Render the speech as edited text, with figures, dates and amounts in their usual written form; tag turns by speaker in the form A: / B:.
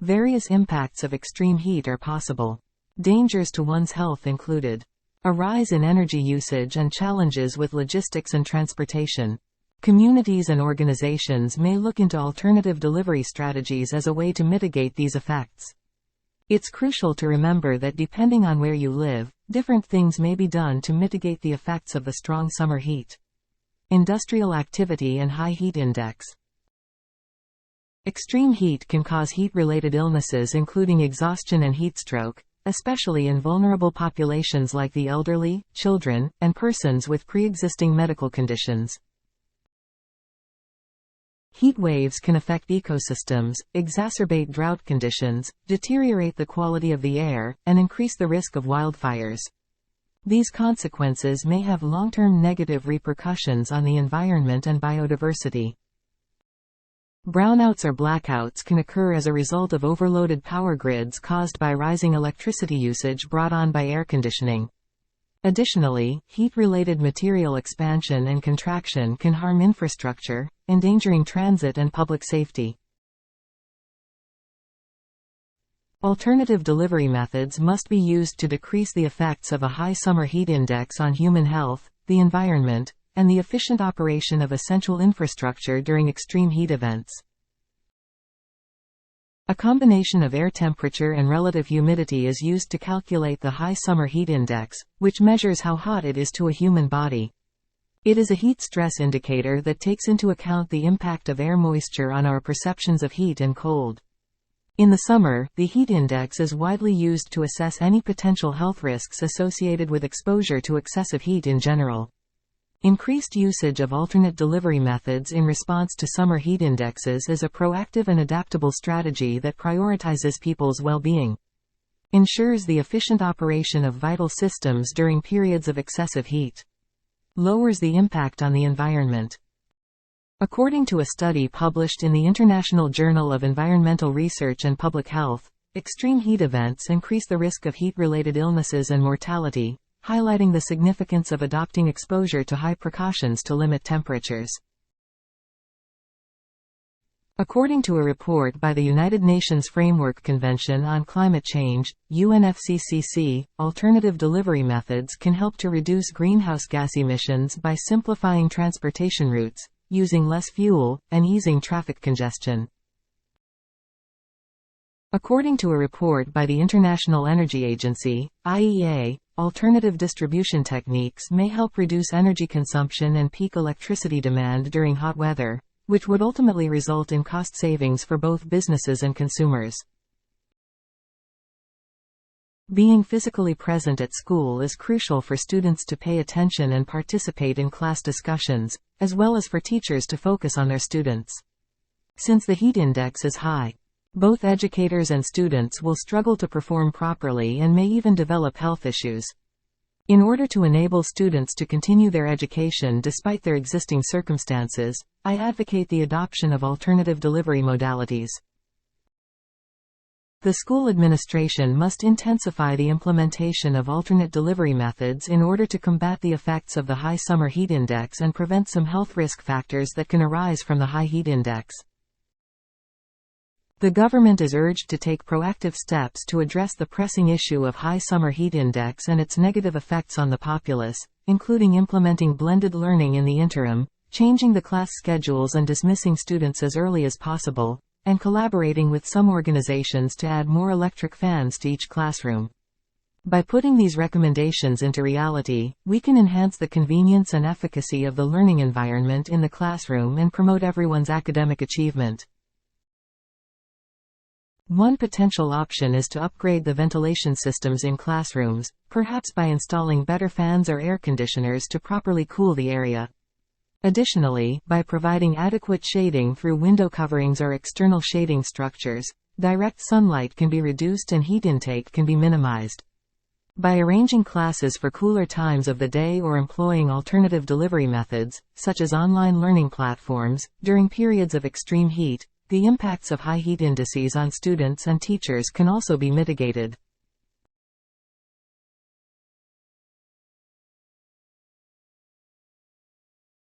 A: Various impacts of extreme heat are possible. Dangers to one's health included a rise in energy usage and challenges with logistics and transportation. Communities and organizations may look into alternative delivery strategies as a way to mitigate these effects. It's crucial to remember that depending on where you live, different things may be done to mitigate the effects of the strong summer heat. Industrial activity and high heat index. Extreme heat can cause heat-related illnesses including exhaustion and heat stroke, especially in vulnerable populations like the elderly, children, and persons with pre-existing medical conditions. Heat waves can affect ecosystems, exacerbate drought conditions, deteriorate the quality of the air, and increase the risk of wildfires. These consequences may have long-term negative repercussions on the environment and biodiversity. Brownouts or blackouts can occur as a result of overloaded power grids caused by rising electricity usage brought on by air conditioning. Additionally, heat-related material expansion and contraction can harm infrastructure, endangering transit and public safety. Alternative delivery methods must be used to decrease the effects of a high summer heat index on human health, the environment, and the efficient operation of essential infrastructure during extreme heat events. A combination of air temperature and relative humidity is used to calculate the high summer heat index, which measures how hot it is to a human body. It is a heat stress indicator that takes into account the impact of air moisture on our perceptions of heat and cold. In the summer, the heat index is widely used to assess any potential health risks associated with exposure to excessive heat in general. Increased usage of alternate delivery methods in response to summer heat indexes is a proactive and adaptable strategy that prioritizes people's well-being, ensures the efficient operation of vital systems during periods of excessive heat, lowers the impact on the environment. According to a study published in the International Journal of Environmental Research and Public Health, extreme heat events increase the risk of heat-related illnesses and mortality, highlighting the significance of adopting exposure to high precautions to limit temperatures. According to a report by the United Nations Framework Convention on Climate Change, UNFCCC, alternative delivery methods can help to reduce greenhouse gas emissions by simplifying transportation routes, using less fuel, and easing traffic congestion. According to a report by the International Energy Agency, IEA, alternative distribution techniques may help reduce energy consumption and peak electricity demand during hot weather, which would ultimately result in cost savings for both businesses and consumers. Being physically present at school is crucial for students to pay attention and participate in class discussions, as well as for teachers to focus on their students. Since the heat index is high, both educators and students will struggle to perform properly and may even develop health issues. In order to enable students to continue their education despite their existing circumstances, I advocate the adoption of alternative delivery modalities. The school administration must intensify the implementation of alternate delivery methods in order to combat the effects of the high summer heat index and prevent some health risk factors that can arise from the high heat index. The government is urged to take proactive steps to address the pressing issue of high summer heat index and its negative effects on the populace, including implementing blended learning in the interim, changing the class schedules and dismissing students as early as possible, and collaborating with some organizations to add more electric fans to each classroom. By putting these recommendations into reality, we can enhance the convenience and efficacy of the learning environment in the classroom and promote everyone's academic achievement. One potential option is to upgrade the ventilation systems in classrooms, perhaps by installing better fans or air conditioners to properly cool the area. Additionally, by providing adequate shading through window coverings or external shading structures, direct sunlight can be reduced and heat intake can be minimized. By arranging classes for cooler times of the day or employing alternative delivery methods, such as online learning platforms, during periods of extreme heat, the impacts of high heat indices on students and teachers can also be mitigated.